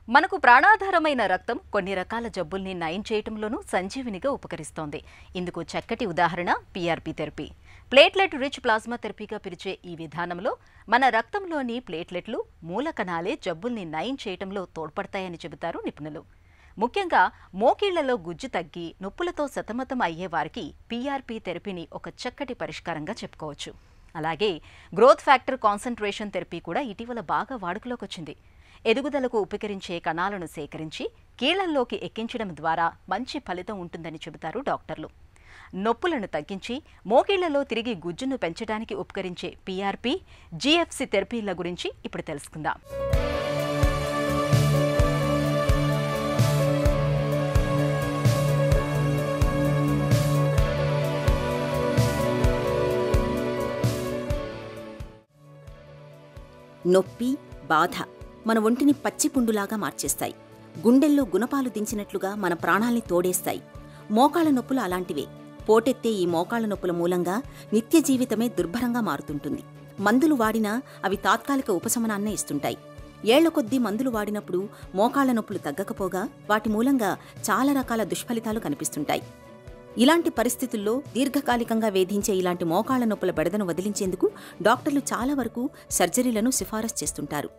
మనకు ప్రాణాధారమైన రక్తం కొన్ని రకాల జబ్బుల్ని నయం చేయటంలోనూ సంజీవినిగా ఉపకరిస్తోంది. ఇందుకు చక్కటి ఉదాహరణ PRP therapy. Platelet rich plasma థెరపీగా పిలిచే ఈ విధానంలో మన రక్తంలోని ప్లేట్లెట్లు మూలకణాలే జబ్బుల్ని నయం చేయటంలో తోడ్పడతాయని చెబుతారు నిపుణులు. ముఖ్యంగా మోకీళ్లలో గుజ్జు తగ్గి నొప్పులతో సతమతం అయ్యేవారికి పీఆర్పీ థెరపీని ఒక చక్కటి పరిష్కారంగా చెప్పుకోవచ్చు. అలాగే గ్రోత్ ఫ్యాక్టర్ కాన్సంట్రేషన్ థెరపీ కూడా ఇటీవల బాగా వాడుకలోకి వచ్చింది. ఎదుగుదలకు ఉపకరించే కణాలను సేకరించి కీళ్లల్లోకి ఎక్కించడం ద్వారా మంచి ఫలితం ఉంటుందని చెబుతారు డాక్టర్లు. నొప్పులను తగ్గించి మోకీళ్లలో తిరిగి గుజ్జును పెంచడానికి ఉపకరించే పీఆర్పీ, జీఎఫ్సీ థెరపీల గురించి ఇప్పుడు తెలుసుకుందాం. నొప్పి, బాధ మన ఒంటిని పచ్చిపుండులాగా మార్చేస్తాయి. గుండెల్లో గుణపాలు దించినట్లుగా మన ప్రాణాల్ని తోడేస్తాయి. మోకాళ్ల నొప్పులు అలాంటివే. పోటెత్తే ఈ మోకాళ్ల నొప్పుల మూలంగా నిత్య జీవితమే దుర్భరంగా మారుతుంటుంది. మందులు వాడినా అవి తాత్కాలిక ఉపశమనాన్నే ఇస్తుంటాయి. ఏళ్ల కొద్దీ మందులు వాడినప్పుడు మోకాళ్ల నొప్పులు తగ్గకపోగా వాటి మూలంగా చాలా రకాల దుష్ఫలితాలు కనిపిస్తుంటాయి. ఇలాంటి పరిస్థితుల్లో దీర్ఘకాలికంగా వేధించే ఇలాంటి మోకాళ్ల నొప్పుల బెడదను వదిలించేందుకు డాక్టర్లు చాలా వరకు సర్జరీలను సిఫారసు చేస్తుంటారు.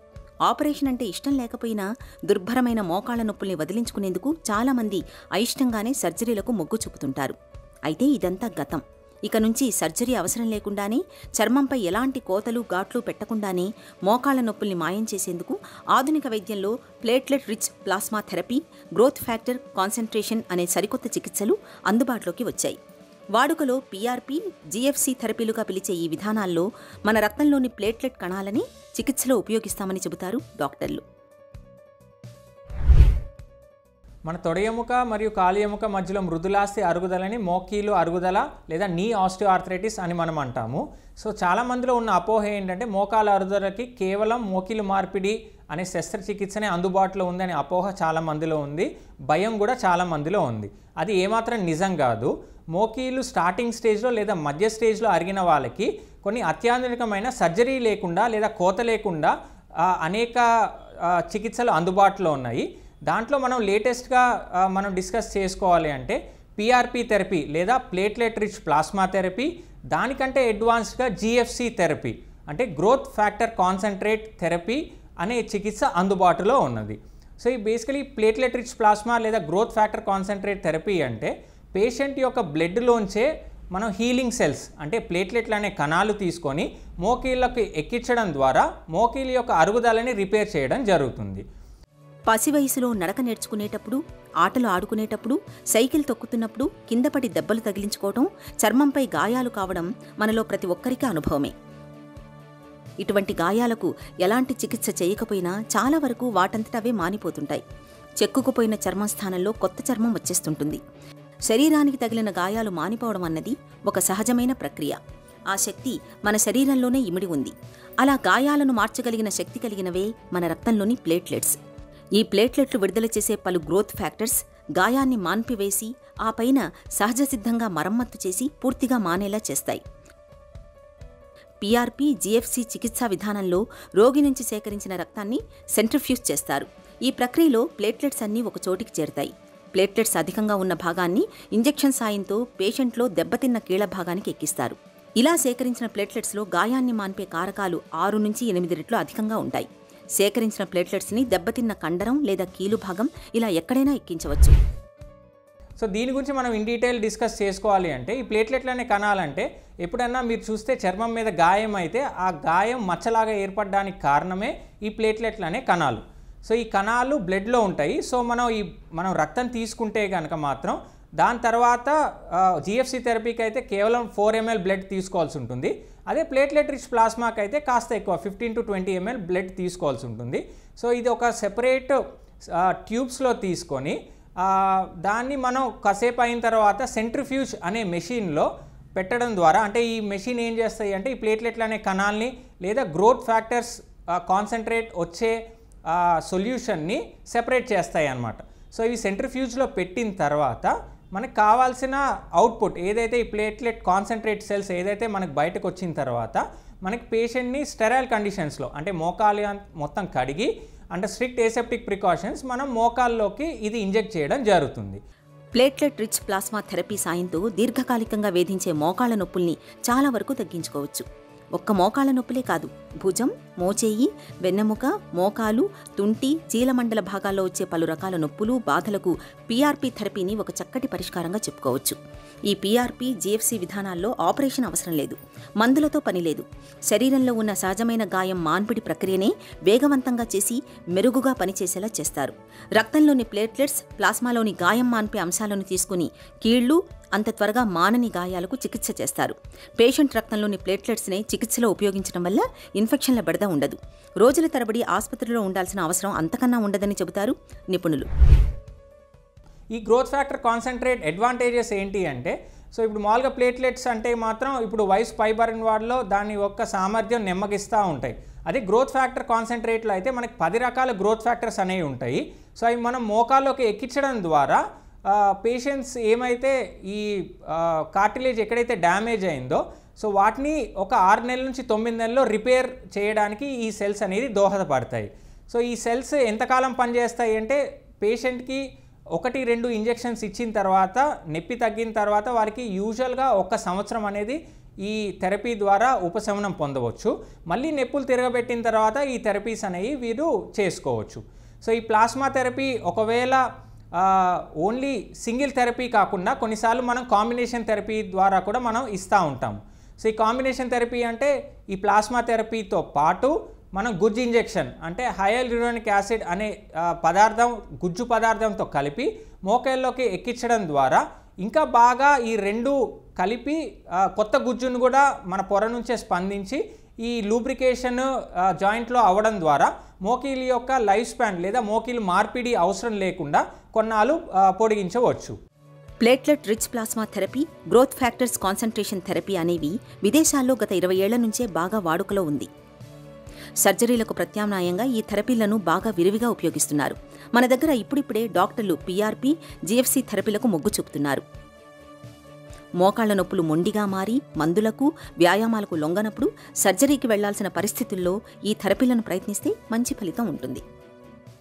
ఆపరేషన్ అంటే ఇష్టం లేకపోయినా దుర్భరమైన మోకాళ్ల నొప్పుల్ని వదిలించుకునేందుకు చాలామంది అయిష్టంగానే సర్జరీలకు మొగ్గు చూపుతుంటారు. అయితే ఇదంతా గతం. ఇక నుంచి సర్జరీ అవసరం లేకుండానే, చర్మంపై ఎలాంటి కోతలు ఘాట్లు పెట్టకుండానే మోకాళ్ల నొప్పుల్ని మాయం చేసేందుకు ఆధునిక వైద్యంలో platelet rich plasma therapy, growth factor concentration అనే సరికొత్త చికిత్సలు అందుబాటులోకి వచ్చాయి. వాడుకలో పీఆర్పీ, జీఎఫ్సీ థెరపీలుగా పిలిచే ఈ విధానాల్లో మన రక్తంలోని ప్లేట్లెట్ కణాలని చికిత్సలో ఉపయోగిస్తామని చెబుతారు డాక్టర్లు. మన తొడ ఎముక మరియు కాలి ఎముక మధ్యలో మృదులాస్థి అరుగుదలని మోకీలు అరుగుదల లేదా నీ ఆస్టియోఆర్థరైటిస్ అని మనం అంటాము. సో చాలా మందిలో ఉన్న అపోహ ఏంటంటే మోకాల అరుగుదలకి కేవలం మోకీలు మార్పిడి అనే శస్త్రచికిత్సనే అందుబాటులో ఉందనే అపోహ చాలా మందిలో ఉంది. భయం కూడా చాలా మందిలో ఉంది. అది ఏమాత్రం నిజం కాదు. మోకీలు స్టార్టింగ్ స్టేజ్లో లేదా మధ్య స్టేజ్లో అరిగిన వాళ్ళకి కొన్ని అత్యాధునికమైన సర్జరీ లేకుండా లేదా కోత లేకుండా అనేక చికిత్సలు అందుబాటులో ఉన్నాయి. దాంట్లో మనం లేటెస్ట్గా మనం డిస్కస్ చేసుకోవాలి అంటే పీఆర్పీ థెరపీ లేదా ప్లేట్లెట్ రిచ్ ప్లాస్మా థెరపీ, దానికంటే అడ్వాన్స్డ్గా జీఎఫ్సీ థెరపీ అంటే గ్రోత్ ఫ్యాక్టర్ కాన్సంట్రేట్ థెరపీ అనే చికిత్స అందుబాటులో ఉన్నది. సో ఈ బేసికలీ ప్లేట్లెట్ రిచ్ ప్లాస్మా లేదా గ్రోత్ ఫ్యాక్టర్ కాన్సంట్రేట్ థెరపీ అంటే పేషెంట్ యొక్క బ్లడ్లోంచే మనం హీలింగ్ సెల్స్ అంటే ప్లేట్లెట్లు అనే కణాలు తీసుకొని మోకీళ్ళకి ఎక్కించడం ద్వారా మోకీళ్ళ యొక్క అరుగుదలని రిపేర్ చేయడం జరుగుతుంది. పసి వయసులో నడక నేర్చుకునేటప్పుడు, ఆటలు ఆడుకునేటప్పుడు, సైకిల్ తొక్కుతున్నప్పుడు కిందపడి దెబ్బలు తగిలించుకోవడం, చర్మంపై గాయాలు కావడం మనలో ప్రతి ఒక్కరికి అనుభవమే. ఇటువంటి గాయాలకు ఎలాంటి చికిత్స చేయకపోయినా చాలా వరకు వాటంతటవే మానిపోతుంటాయి. చెక్కుకుపోయిన చర్మం స్థానంలో కొత్త చర్మం వచ్చేస్తుంటుంది. శరీరానికి తగిలిన గాయాలు మానిపోవడం అన్నది ఒక సహజమైన ప్రక్రియ. ఆ శక్తి మన శరీరంలోనే ఇమిడి ఉంది. అలా గాయాలను మార్చగలిగిన శక్తి కలిగినవే మన రక్తంలోని ప్లేట్లెట్స్. ఈ ప్లేట్లెట్లు విడుదల చేసే పలు గ్రోత్ ఫ్యాక్టర్స్ గాయాన్ని మాన్పివేసి ఆ పైన సహజసిద్ధంగా మరమ్మత్తు చేసి పూర్తిగా మానేలా చేస్తాయి. పీఆర్పీ, జీఎఫ్సీ చికిత్సా విధానంలో రోగి నుంచి సేకరించిన రక్తాన్ని సెంట్రిఫ్యూజ్ చేస్తారు. ఈ ప్రక్రియలో ప్లేట్లెట్స్ అన్నీ ఒక చోటికి చేరుతాయి. ప్లేట్లెట్స్ అధికంగా ఉన్న భాగాన్ని ఇంజెక్షన్ సాయంతో పేషెంట్లో దెబ్బతిన్న కీళ్ల భాగానికి ఎక్కిస్తారు. ఇలా సేకరించిన ప్లేట్లెట్స్లో గాయాన్ని మాన్పే కారకాలు 6 నుంచి 8 రెట్లు అధికంగా ఉంటాయి. సేకరించిన ప్లేట్లెట్స్ని దెబ్బతిన్న కండరం లేదా కీలు భాగం ఇలా ఎక్కడైనా ఎక్కించవచ్చు. సో దీని గురించి మనం ఇన్ డీటెయిల్ డిస్కస్ చేసుకోవాలి అంటే ఈ ప్లేట్లెట్లు అనే కణాలంటే ఎప్పుడన్నా మీరు చూస్తే చర్మం మీద గాయం అయితే ఆ గాయం మచ్చలాగా ఏర్పడడానికి కారణమే ఈ ప్లేట్లెట్లు అనే కణాలు. సో ఈ కణాలు బ్లడ్లో ఉంటాయి. సో మనం రక్తం తీసుకుంటే కనుక మాత్రం దాని తర్వాత జీఎఫ్సీ థెరపీకి అయితే కేవలం 4 ml బ్లడ్ తీసుకోవాల్సి ఉంటుంది. అదే ప్లేట్లెట్ రిచ్ ప్లాస్మాకి అయితే కాస్త ఎక్కువ 15 to 20 ml బ్లడ్ తీసుకోవాల్సి ఉంటుంది. సో ఇది ఒక సెపరేట్ ట్యూబ్స్లో తీసుకొని దాన్ని మనం కాసేపు అయిన తర్వాత సెంట్రిఫ్యూజ్ అనే మెషిన్లో పెట్టడం ద్వారా, అంటే ఈ మెషిన్ ఏం చేస్తాయి అంటే ఈ ప్లేట్లెట్లు అనే కణాలని లేదా గ్రోత్ ఫ్యాక్టర్స్ కాన్సంట్రేట్ వచ్చే సొల్యూషన్ని సెపరేట్ చేస్తాయి అన్నమాట. సో ఇవి సెంట్రిఫ్యూజ్లో పెట్టిన తర్వాత మనకు కావాల్సిన అవుట్పుట్ ఏదైతే ఈ ప్లేట్లెట్ కాన్సంట్రేట్ సెల్స్ ఏదైతే మనకు బయటకు వచ్చిన తర్వాత మనకి పేషెంట్ని స్టెరైల్ కండిషన్స్లో అంటే మోకాలి మొత్తం కడిగి అంటే స్ట్రిక్ట్ ఏసెప్టిక్ ప్రికాషన్స్ మనం మోకాల్లోకి ఇది ఇంజెక్ట్ చేయడం జరుగుతుంది. ప్లేట్లెట్ రిచ్ ప్లాస్మా థెరపీ సాయంతో దీర్ఘకాలికంగా వేధించే మోకాళ్ల నొప్పుల్ని చాలా వరకు తగ్గించుకోవచ్చు. ఒక్క మోకాళ్ల నొప్పులే కాదు, భుజం, మోచేయి, వెన్నెముక, మోకాలు, తుంటి, చీలమండల భాగాల్లో వచ్చే పలు రకాల నొప్పులు, బాధలకు పీఆర్పీ థెరపీని ఒక చక్కటి పరిష్కారంగా చెప్పుకోవచ్చు. ఈ పీఆర్పీ, జీఎఫ్సీ విధానాల్లో ఆపరేషన్ అవసరం లేదు, మందులతో పని లేదు. శరీరంలో ఉన్న సహజమైన గాయం మాన్పిడి ప్రక్రియనే వేగవంతంగా చేసి మెరుగుగా పనిచేసేలా చేస్తారు. రక్తంలోని ప్లేట్లెట్స్ ప్లాస్మాలోని గాయం మాన్పే అంశాలను తీసుకుని కీళ్లు, అంత త్వరగా మానని గాయాలకు చికిత్స చేస్తారు. పేషెంట్ రక్తంలోని ప్లేట్లెట్స్ని చికిత్సలో ఉపయోగించడం వల్ల ఇన్ఫెక్షన్ల బెడద ఉండదు. రోజుల తరబడి ఆసుపత్రిలో ఉండాల్సిన అవసరం అంతకన్నా ఉండదని చెబుతారు నిపుణులు. ఈ గ్రోత్ ఫ్యాక్టర్ కాన్సన్ట్రేట్ అడ్వాంటేజెస్ ఏంటి అంటే, సో ఇప్పుడు మామూలుగా ప్లేట్లెట్స్ అంటే మాత్రం ఇప్పుడు వయసు పైబడిన వారిలో దాని యొక్క సామర్థ్యం నెమ్మగిస్తూ ఉంటాయి. అదే గ్రోత్ ఫ్యాక్టర్ కాన్సన్ట్రేట్లో అయితే మనకి 10 రకాల గ్రోత్ ఫ్యాక్టర్స్ అనేవి ఉంటాయి. సో అవి మనం మోకాల్లోకి ఎక్కించడం ద్వారా పేషెంట్స్ ఏమైతే ఈ కార్టిలేజ్ ఎక్కడైతే డ్యామేజ్ అయిందో సో వాటిని ఒక 6 నెలల నుంచి 9 నెలల్లో రిపేర్ చేయడానికి ఈ సెల్స్ అనేది దోహదపడతాయి. సో ఈ సెల్స్ ఎంతకాలం పనిచేస్తాయి అంటే, పేషెంట్కి 1-2 ఇంజెక్షన్స్ ఇచ్చిన తర్వాత నొప్పి తగ్గిన తర్వాత వారికి యూజువల్గా 1 సంవత్సరం అనేది ఈ థెరపీ ద్వారా ఉపశమనం పొందవచ్చు. మళ్ళీ నొప్పులు తిరగబెట్టిన తర్వాత ఈ థెరపీస్ అనేవి వీరు చేసుకోవచ్చు. సో ఈ ప్లాస్మా థెరపీ ఒకవేళ ఓన్లీ సింగిల్ థెరపీ కాకుండా కొన్నిసార్లు మనం కాంబినేషన్ థెరపీ ద్వారా కూడా మనం ఇస్తూ ఉంటాం. సో ఈ కాంబినేషన్ థెరపీ అంటే ఈ ప్లాస్మా థెరపీతో పాటు మనం గుజ్జు ఇంజెక్షన్ అంటే హైయాలురోనిక్ యాసిడ్ అనే గుజ్జు పదార్థంతో కలిపి మోకాల్లోకి ఎక్కించడం ద్వారా ఇంకా బాగా ఈ రెండు కలిపి కొత్త గుజ్జును కూడా మన పొర నుంచే స్పందించి ఈ లూబ్రికేషన్ జాయింట్లో అవ్వడం ద్వారా మోకీలు యొక్క లైఫ్ స్పాన్ లేదా మోకీలు మార్పిడి అవసరం లేకుండా కొన్నాళ్ళు పొడిగించవచ్చు. Platelet rich plasma therapy, growth factors concentration therapy అనేవి విదేశాల్లో గత 20 ఏళ్ల నుంచే బాగా వాడుకలో ఉంది. సర్జరీలకు ప్రత్యామ్నాయంగా ఈ థెరపీలను బాగా విరివిగా ఉపయోగిస్తున్నారు. మన దగ్గర ఇప్పుడిప్పుడే డాక్టర్లు పీఆర్పీ, జీఎఫ్సీ థెరపీలకు మొగ్గు చూపుతున్నారు. మోకాళ్ల నొప్పులు మొండిగా మారి మందులకు, వ్యాయామాలకు లొంగనప్పుడు సర్జరీకి వెళ్లాల్సిన పరిస్థితుల్లో ఈ థెరపీలను ప్రయత్నిస్తే మంచి ఫలితం ఉంటుంది.